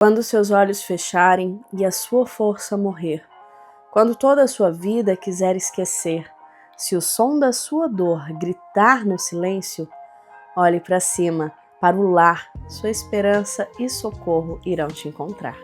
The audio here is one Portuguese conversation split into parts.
Quando seus olhos fecharem e a sua força morrer, quando toda a sua vida quiser esquecer, se o som da sua dor gritar no silêncio, olhe para cima, para o lar, sua esperança e socorro irão te encontrar.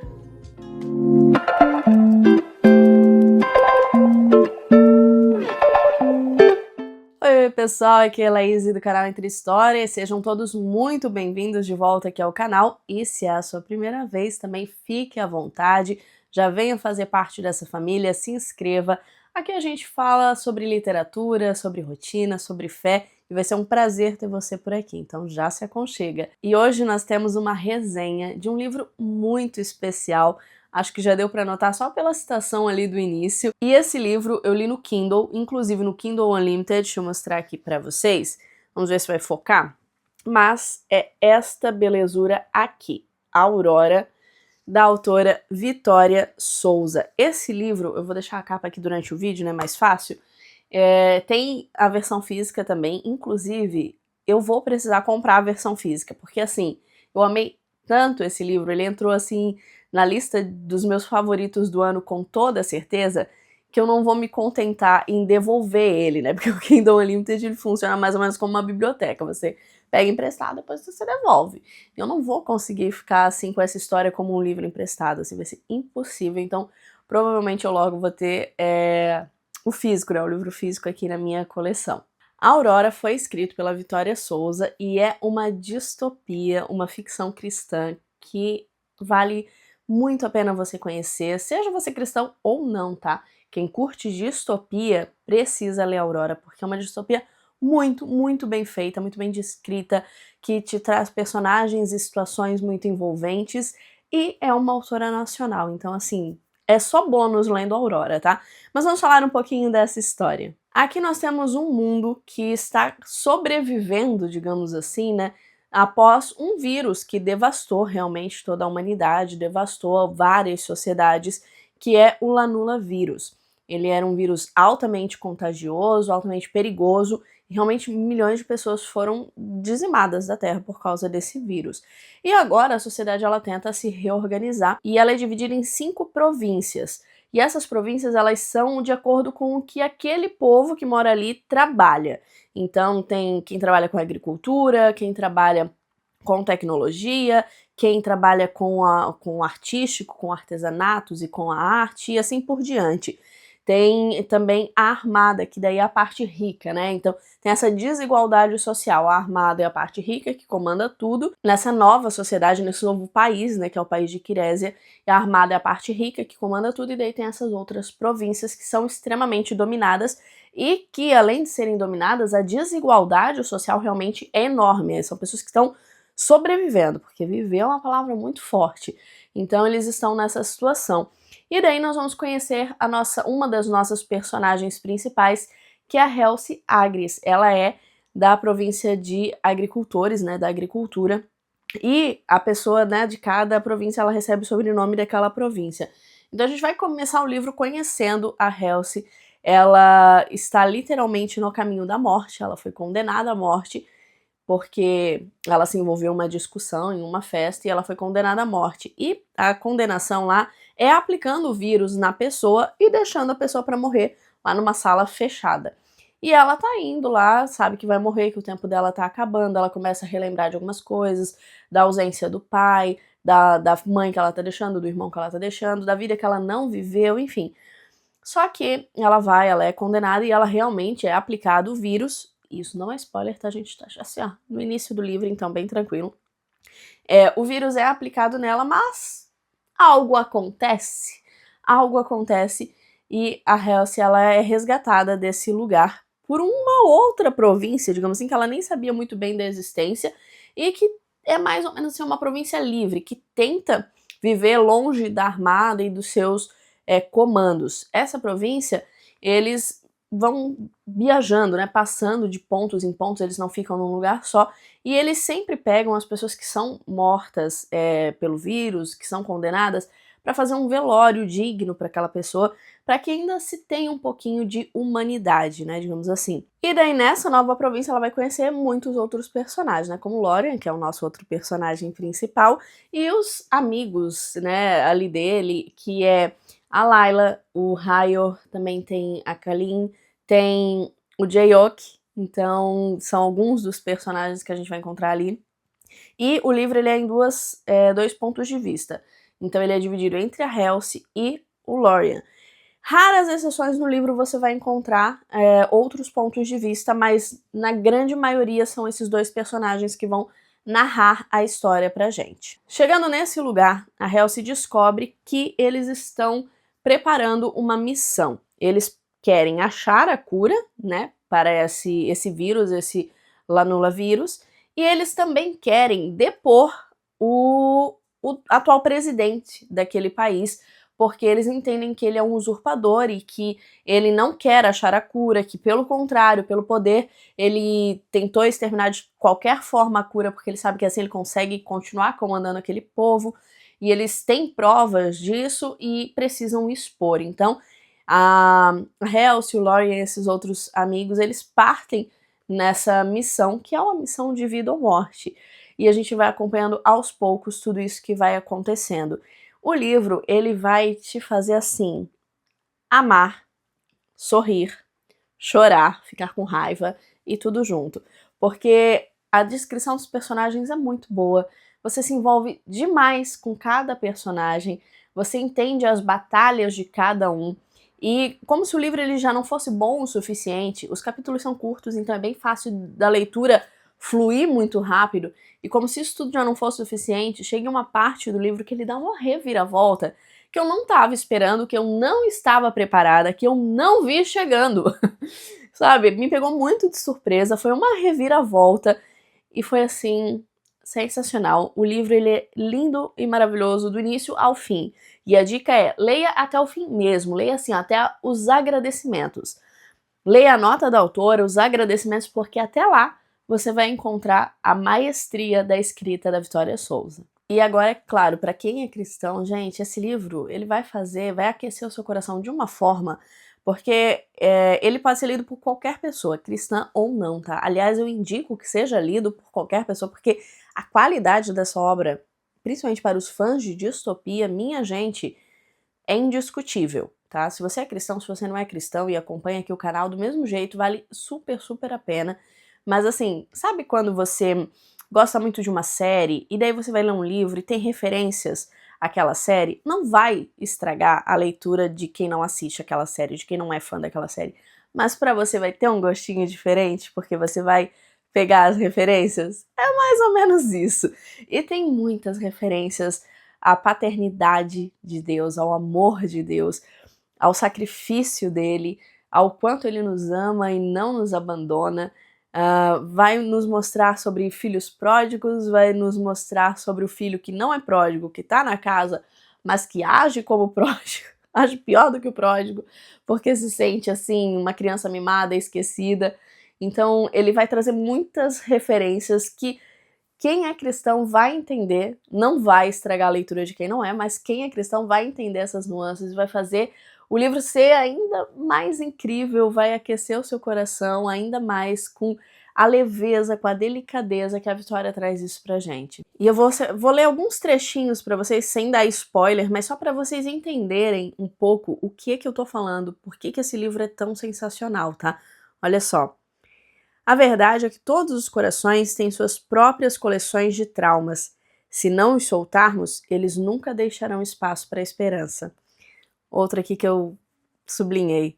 Oi pessoal, aqui é a Laís do canal Entre Histórias, sejam todos muito bem-vindos de volta aqui ao canal e se é a sua primeira vez também fique à vontade, já venha fazer parte dessa família, se inscreva. Aqui a gente fala sobre literatura, sobre rotina, sobre fé e vai ser um prazer ter você por aqui, então já se aconchega. E hoje nós temos uma resenha de um livro muito especial. Acho que já deu para notar só pela citação ali do início. E esse livro eu li no Kindle, inclusive no Kindle Unlimited, deixa eu mostrar aqui para vocês. Vamos ver se vai focar. Mas é esta belezura aqui, Aurora, da autora Vitória Souza. Esse livro, eu vou deixar a capa aqui durante o vídeo, né, mais fácil. Tem a versão física também, inclusive eu vou precisar comprar a versão física, porque assim, eu amei tanto esse livro, ele entrou assim na lista dos meus favoritos do ano com toda certeza, que eu não vou me contentar em devolver ele, né, porque o Kindle Unlimited ele funciona mais ou menos como uma biblioteca, você pega emprestado, depois você devolve. Eu não vou conseguir ficar assim com essa história como um livro emprestado, assim, vai ser impossível, então provavelmente eu logo vou ter o físico, né, o livro físico aqui na minha coleção. A Aurora foi escrito pela Vitória Souza e é uma distopia, uma ficção cristã que vale muito a pena você conhecer, seja você cristão ou não, tá? Quem curte distopia precisa ler Aurora, porque é uma distopia muito bem feita, muito bem descrita, que te traz personagens e situações muito envolventes e é uma autora nacional, então assim, é só bônus lendo Aurora, tá? Mas vamos falar um pouquinho dessa história. Aqui nós temos um mundo que está sobrevivendo, digamos assim, né, após um vírus que devastou realmente toda a humanidade, devastou várias sociedades, que é o Lanula-vírus. Ele era um vírus altamente contagioso, altamente perigoso, e realmente milhões de pessoas foram dizimadas da Terra por causa desse vírus. E agora a sociedade ela tenta se reorganizar e ela é dividida em 5 províncias. E essas províncias elas são de acordo com o que aquele povo que mora ali trabalha. Então tem quem trabalha com agricultura, quem trabalha com tecnologia, quem trabalha com o artístico, com artesanatos e com a arte e assim por diante. Tem também a armada, que daí é a parte rica, né? Então tem essa desigualdade social. A armada é a parte rica que comanda tudo nessa nova sociedade, nesse novo país, né? Que é o país de Quirésia. E a armada é a parte rica que comanda tudo e daí tem essas outras províncias que são extremamente dominadas e que, além de serem dominadas, a desigualdade social realmente é enorme. São pessoas que estão sobrevivendo, porque viver é uma palavra muito forte. Então eles estão nessa situação. E daí nós vamos conhecer uma das nossas personagens principais, que é a Helce Agres. Ela é da província de agricultores, né, da agricultura, e a pessoa, né, de cada província, ela recebe o sobrenome daquela província. Então a gente vai começar o livro conhecendo a Helce. Ela está literalmente no caminho da morte, ela foi condenada à morte, porque ela se envolveu em uma discussão, em uma festa, e ela foi condenada à morte. E a condenação lá é aplicando o vírus na pessoa e deixando a pessoa para morrer lá numa sala fechada. E ela tá indo lá, sabe que vai morrer, que o tempo dela tá acabando, ela começa a relembrar de algumas coisas, da ausência do pai, da mãe que ela tá deixando, do irmão que ela tá deixando, da vida que ela não viveu, enfim. Só que ela é condenada e ela realmente é aplicado o vírus. Isso não é spoiler, tá, gente? Tá assim, ó, no início do livro, então bem tranquilo. O vírus é aplicado nela, mas algo acontece. Algo acontece e a Helce, ela é resgatada desse lugar por uma outra província, digamos assim, que ela nem sabia muito bem da existência e que é mais ou menos assim, uma província livre, que tenta viver longe da armada e dos seus comandos. Essa província, eles vão viajando, né, passando de pontos em pontos, eles não ficam num lugar só, e eles sempre pegam as pessoas que são mortas pelo vírus, que são condenadas, para fazer um velório digno para aquela pessoa, para que ainda se tenha um pouquinho de humanidade, né, digamos assim. E daí nessa nova província ela vai conhecer muitos outros personagens, né, como Lórien, que é o nosso outro personagem principal, e os amigos, né, ali dele, que é a Layla, o Ryor, também tem a Kalin, tem o Jaeok, então são alguns dos personagens que a gente vai encontrar ali. E o livro ele é em dois pontos de vista. Então ele é dividido entre a Halsey e o Lórien. Raras exceções no livro você vai encontrar outros pontos de vista, mas na grande maioria são esses dois personagens que vão narrar a história pra gente. Chegando nesse lugar, a Halsey descobre que eles estão preparando uma missão. Eles querem achar a cura, né, para esse vírus, esse Lanula vírus, e eles também querem depor o atual presidente daquele país, porque eles entendem que ele é um usurpador e que ele não quer achar a cura, que pelo contrário, pelo poder, ele tentou exterminar de qualquer forma a cura, porque ele sabe que assim ele consegue continuar comandando aquele povo, e eles têm provas disso e precisam expor. Então, a Halsey, o Lórien e esses outros amigos, eles partem nessa missão, que é uma missão de vida ou morte. E a gente vai acompanhando aos poucos tudo isso que vai acontecendo. O livro, ele vai te fazer assim, amar, sorrir, chorar, ficar com raiva e tudo junto. Porque a descrição dos personagens é muito boa, você se envolve demais com cada personagem, você entende as batalhas de cada um, e como se o livro ele já não fosse bom o suficiente, os capítulos são curtos, então é bem fácil da leitura fluir muito rápido, e como se isso tudo já não fosse suficiente, chega uma parte do livro que ele dá uma reviravolta que eu não estava esperando, que eu não estava preparada, que eu não vi chegando. Sabe? Me pegou muito de surpresa, foi uma reviravolta e foi assim sensacional. O livro ele é lindo e maravilhoso do início ao fim. E a dica é, leia até o fim mesmo, leia assim até os agradecimentos. Leia a nota da autora, os agradecimentos, porque até lá você vai encontrar a maestria da escrita da Vitória Souza. E agora, é claro, para quem é cristão, gente, esse livro ele vai aquecer o seu coração de uma forma, porque ele pode ser lido por qualquer pessoa, cristã ou não, tá? Aliás, eu indico que seja lido por qualquer pessoa, porque a qualidade dessa obra, principalmente para os fãs de distopia, minha gente, é indiscutível, tá? Se você é cristão, se você não é cristão e acompanha aqui o canal do mesmo jeito, vale super, super a pena. Mas assim, sabe quando você gosta muito de uma série e daí você vai ler um livro e tem referências àquela série? Não vai estragar a leitura de quem não assiste aquela série, de quem não é fã daquela série. Mas pra você vai ter um gostinho diferente, porque você vai pegar as referências? É mais ou menos isso. E tem muitas referências à paternidade de Deus, ao amor de Deus, ao sacrifício dele, ao quanto ele nos ama e não nos abandona. Vai nos mostrar sobre filhos pródigos, vai nos mostrar sobre o filho que não é pródigo, que tá na casa, mas que age como pródigo, age pior do que o pródigo, porque se sente assim, uma criança mimada, esquecida. Então ele vai trazer muitas referências que quem é cristão vai entender, não vai estragar a leitura de quem não é, mas quem é cristão vai entender essas nuances e vai fazer o livro ser ainda mais incrível, vai aquecer o seu coração ainda mais com a leveza, com a delicadeza que a Vitória traz isso pra gente. E eu vou ler alguns trechinhos pra vocês, sem dar spoiler, mas só pra vocês entenderem um pouco o que eu tô falando, por que esse livro é tão sensacional, tá? Olha só. A verdade é que todos os corações têm suas próprias coleções de traumas. Se não os soltarmos, eles nunca deixarão espaço para a esperança. Outra aqui que eu sublinhei.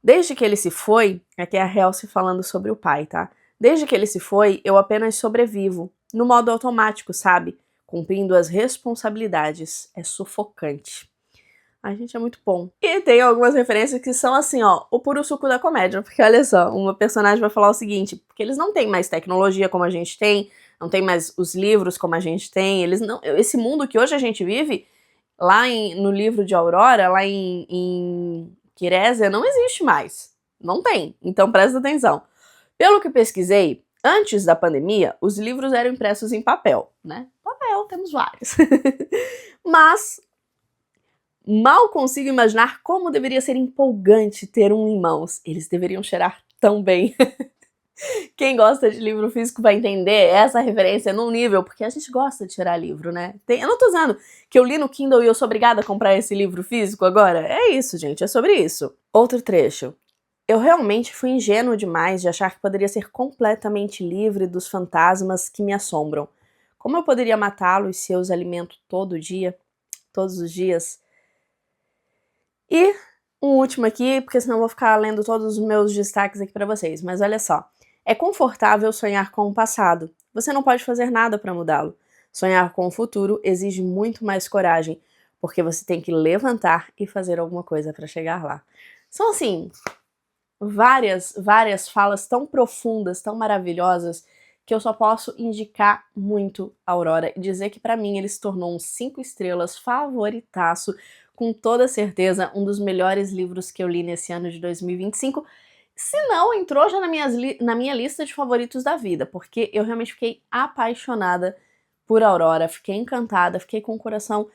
Desde que ele se foi, aqui é a Halsey falando sobre o pai, tá? Desde que ele se foi, eu apenas sobrevivo, no modo automático, sabe? Cumprindo as responsabilidades. É sufocante. A gente é muito bom. E tem algumas referências que são assim, ó, o puro suco da comédia. Porque olha só, uma personagem vai falar o seguinte, porque eles não têm mais tecnologia como a gente tem, não tem mais os livros como a gente tem, eles não, esse mundo que hoje a gente vive, lá no livro de Aurora, lá em Quirésia, não existe mais. Não tem. Então presta atenção. Pelo que pesquisei, antes da pandemia, os livros eram impressos em papel, né? Papel, temos vários. Mas Mal consigo imaginar como deveria ser empolgante ter um em mãos. Eles deveriam cheirar tão bem. Quem gosta de livro físico vai entender essa referência num nível, porque a gente gosta de tirar livro, né? Eu não tô dizendo que eu li no Kindle e eu sou obrigada a comprar esse livro físico agora. É isso, gente, é sobre isso. Outro trecho. Eu realmente fui ingênuo demais de achar que poderia ser completamente livre dos fantasmas que me assombram. Como eu poderia matá-los se eu os alimento todo dia, todos os dias? E um último aqui, porque senão eu vou ficar lendo todos os meus destaques aqui pra vocês, mas olha só. É confortável sonhar com o passado. Você não pode fazer nada para mudá-lo. Sonhar com o futuro exige muito mais coragem, porque você tem que levantar e fazer alguma coisa para chegar lá. São assim, várias falas tão profundas, tão maravilhosas, que eu só posso indicar muito a Aurora e dizer que para mim ele se tornou um 5 estrelas favoritaço, com toda certeza um dos melhores livros que eu li nesse ano de 2025. Se não, entrou já na minha lista de favoritos da vida, porque eu realmente fiquei apaixonada por Aurora, fiquei encantada, fiquei com o coração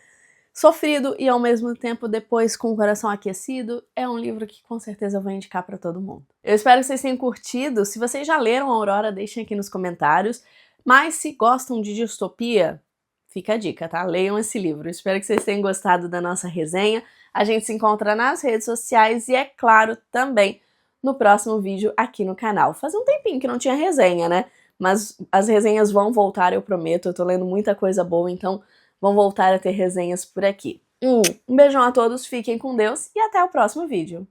sofrido e ao mesmo tempo depois com o coração aquecido. É um livro que com certeza eu vou indicar para todo mundo. Eu espero que vocês tenham curtido. Se vocês já leram Aurora, deixem aqui nos comentários. Mas se gostam de distopia, fica a dica, tá? Leiam esse livro. Eu espero que vocês tenham gostado da nossa resenha. A gente se encontra nas redes sociais e, é claro, também no próximo vídeo aqui no canal. Faz um tempinho que não tinha resenha, né? Mas as resenhas vão voltar, eu prometo. Eu tô lendo muita coisa boa, então vão voltar a ter resenhas por aqui. Um beijão a todos, fiquem com Deus e até o próximo vídeo.